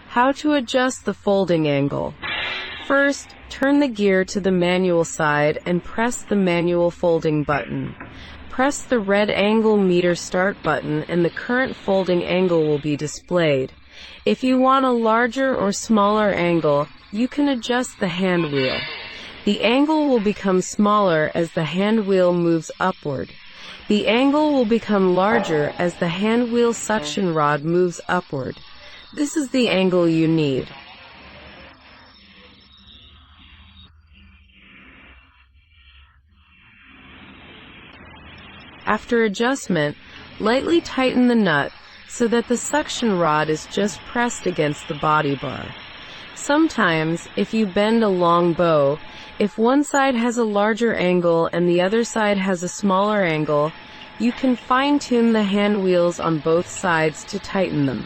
How to adjust the folding angle. First, turn the gear to the manual side and press the manual folding button. Press the red angle meter start button and the current folding angle will be displayed. If you want a larger or smaller angle, you can adjust the hand wheel. The angle will become smaller as the hand wheel moves upward. The angle will become larger as the hand wheel suction rod moves upward. This is the angle you need. After adjustment, lightly tighten the nut so that the suction rod is just pressed against the body bar. Sometimes, if you bend a long bow, if one side has a larger angle and the other side has a smaller angle, you can fine-tune the hand wheels on both sides to tighten them.